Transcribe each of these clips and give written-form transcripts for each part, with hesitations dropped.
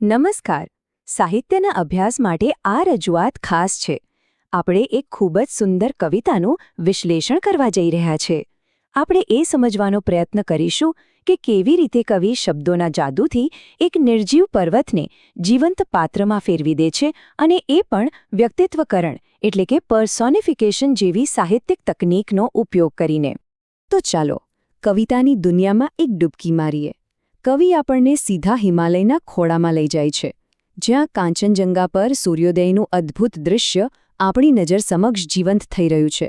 નમસ્કાર. સાહિત્યના અભ્યાસ માટે આ રજૂઆત ખાસ છે. આપણે એક ખૂબ જ સુંદર કવિતાનું વિશ્લેષણ કરવા જઈ રહ્યા છે. આપણે એ સમજવાનો પ્રયત્ન કરીશું કે કેવી રીતે કવિ શબ્દોના જાદુથી એક નિર્જીવ પર્વતને જીવંત પાત્રમાં ફેરવી દે છે, અને એ પણ વ્યક્તિત્વકરણ એટલે કે પર્સોનિફિકેશન જેવી સાહિત્યિક તકનીકનો ઉપયોગ કરીને. તો ચાલો કવિતાની દુનિયામાં એક ડૂબકી મારીએ. કવિ આપણને સીધા હિમાલયના ખોળામાં લઈ જાય છે, જ્યાં કાંચનજંગા પર સૂર્યોદયનું અદ્ભુત દૃશ્ય આપણી નજર સમક્ષ જીવંત થઈ રહ્યું છે.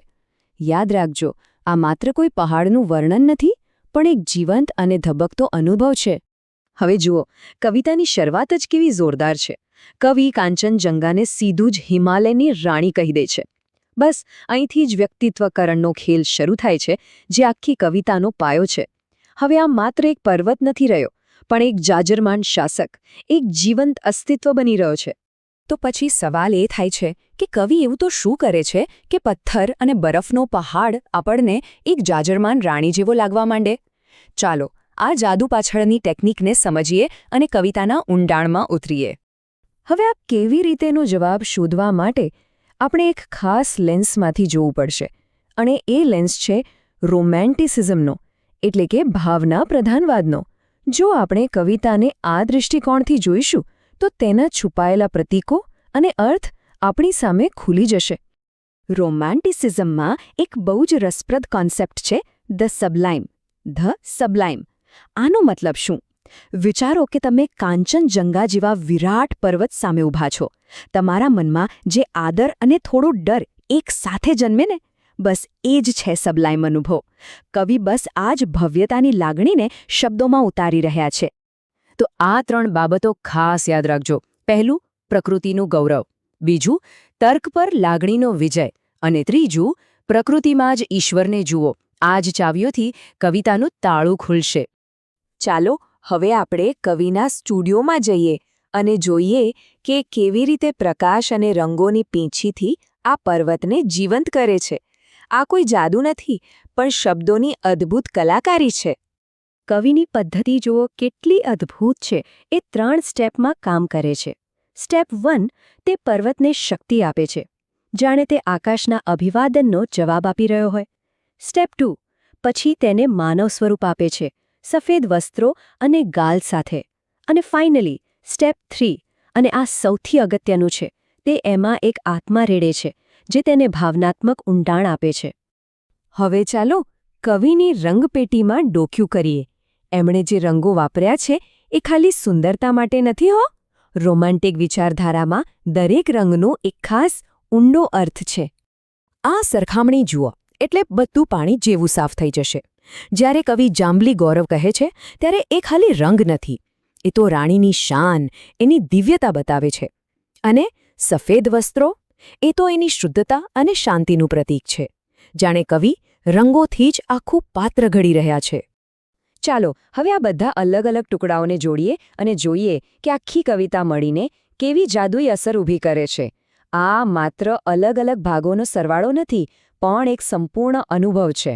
યાદ રાખજો, આ માત્ર કોઈ પહાડનું વર્ણન નથી, પણ એક જીવંત અને ધબકતો અનુભવ છે. હવે જુઓ, કવિતાની શરૂઆત જ કેવી જોરદાર છે. કવિ કાંચનજંગાને સીધું જ હિમાલયની રાણી કહી દે છે. બસ અહીંથી જ વ્યક્તિત્વકરણનો ખેલ શરૂ થાય છે, જે આખી કવિતાનો પાયો છે. હવે આ માત્ર એક પર્વત નથી રહ્યો, પણ એક જાજરમાન શાસક, એક જીવંત અસ્તિત્વ બની રહ્યો છે. તો પછી સવાલ એ થાય છે કે કવિ એવું તો શું કરે છે કે પથ્થર અને બરફનો પહાડ આપણને એક જાજરમાન રાણી જેવો લાગવા માંડે? ચાલો આ જાદુ પાછળની ટેકનિકને સમજીએ અને કવિતાના ઊંડાણમાં ઉતરીએ. હવે આ કેવી રીતેનો જવાબ શોધવા માટે આપણે એક ખાસ લેન્સમાંથી જોવું પડશે, અને એ લેન્સ છે રોમેન્ટિસિઝમનો, એટલે કે ભાવના પ્રધાનવાદનો. જો આપણે કવિતાને આ દૃષ્ટિકોણથી જોઈશું તો તેના છુપાયેલા પ્રતીકો અને અર્થ આપણી સામે ખુલી જશે. રોમેન્ટિસિઝમમાં એક બહુ જ રસપ્રદ કોન્સેપ્ટ છે ધ સબલાઇમ. આનો મતલબ શું? વિચારો કે તમે કાંચનજંગા જેવા વિરાટ પર્વત સામે ઊભા છો. તમારા મનમાં જે આદર અને થોડો ડર એક સાથે જન્મે ને, બસ એ જ છે સબલાઇમ અનુભવ. કવિ બસ આ જ ભવ્યતાની લાગણીને શબ્દોમાં ઉતારી રહ્યા છે. તો આ ત્રણ બાબતો ખાસ યાદ રાખજો. પહેલું, પ્રકૃતિનું ગૌરવ. બીજું, તર્ક પર લાગણીનો વિજય. અને ત્રીજું, પ્રકૃતિમાં જ ઈશ્વરને જુઓ. આ જ ચાવીઓથી કવિતાનું તાળું ખુલશે. ચાલો હવે આપણે કવિના સ્ટુડિયોમાં જઈએ અને જોઈએ કે કેવી રીતે પ્રકાશ અને રંગોની પીંછીથી આ પર્વતને જીવંત કરે છે. આ કોઈ જાદુ નથી, પણ શબ્દોની અદ્ભુત કલાકારી છે. કવિની પદ્ધતિ જુઓ કેટલી અદ્ભુત છે. એ 3 સ્ટેપમાં કામ કરે છે. સ્ટેપ 1, તે પર્વતને શક્તિ આપે છે, જાણે તે આકાશના અભિવાદનનો જવાબ આપી રહ્યો હોય. સ્ટેપ 2, પછી તેને માનવ સ્વરૂપ આપે છે, સફેદ વસ્ત્રો અને ગાલ સાથે. અને ફાઇનલી સ્ટેપ 3, અને આ સૌથી અગત્યનું છે, તે એમાં એક આત્મા રેડે છે, જે તેને ભાવનાત્મક ઊંડાણ આપે છે. હવે ચાલો કવિની રંગપેટીમાં ડોક્યું કરીએ. એમણે જે રંગો વાપર્યા છે એ ખાલી સુંદરતા માટે નથી હો. રોમેન્ટિક વિચારધારામાં દરેક રંગનો એક ખાસ ઊંડો અર્થ છે. આ સરખામણી જુઓ એટલે બધું પાણી જેવું સાફ થઈ જશે. જ્યારે કવિ જાંબલી ગૌરવ કહે છે, ત્યારે એ ખાલી રંગ નથી, એ તો રાણીની શાન, એની દિવ્યતા બતાવે છે. અને સફેદ વસ્ત્રો, એ તો એની શુદ્ધતા અને શાંતિનું પ્રતીક છે. જાણે કવિ રંગોથી જ આખું પાત્ર ઘડી રહ્યા છે. ચાલો હવે આ બધા અલગ અલગ ટુકડાઓને જોડીએ અને જોઈએ કે આખી કવિતા મળીને કેવી જાદુઈ અસર ઊભી કરે છે. આ માત્ર અલગ અલગ ભાગોનો સરવાળો નથી, પણ એક સંપૂર્ણ અનુભવ છે.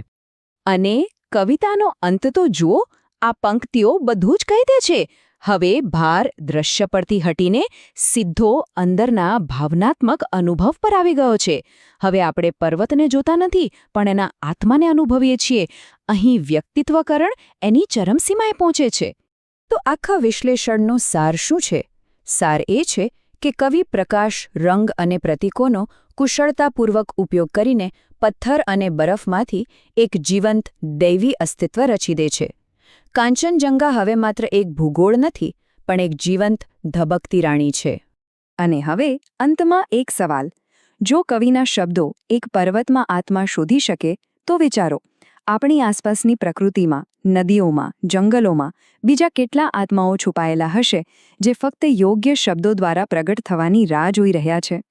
અને કવિતાનો અંત તો જુઓ, આ પંક્તિઓ બધું જ કહી દે છે. હવે ભાર દ્રશ્ય પરથી હટીને સીધો અંદરના ભાવનાત્મક અનુભવ પર આવી ગયો છે. હવે આપણે પર્વતને જોતા નથી, પણ એના આત્માને અનુભવીએ છીએ. અહીં વ્યક્તિત્વકરણ એની ચરમસીમાએ પહોંચે છે. તો આખા વિશ્લેષણનો સાર શું છે? સાર એ છે કે કવિ પ્રકાશ, રંગ અને પ્રતીકોનો કુશળતાપૂર્વક ઉપયોગ કરીને પથ્થર અને બરફમાંથી એક જીવંત, દૈવી અસ્તિત્વ રચી દે છે. કાંચનજંગા હવે માત્ર એક ભૂગોળ નથી, પણ એક જીવંત, ધબકતી રાણી છે. અને હવે અંતમાં એક સવાલ. જો કવિના શબ્દો એક પર્વતમાં આત્મા શોધી શકે, તો વિચારો, આપણી આસપાસની પ્રકૃતિમાં, નદીઓમાં, જંગલોમાં બીજા કેટલા આત્માઓ છુપાયેલા હશે, જે ફક્ત યોગ્ય શબ્દો દ્વારા પ્રગટ થવાની રાહ જોઈ રહ્યા છે.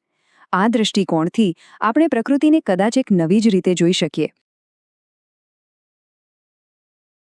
આ દૃષ્ટિકોણથી આપણે પ્રકૃતિને કદાચ એક નવી જ રીતે જોઈ શકીએ.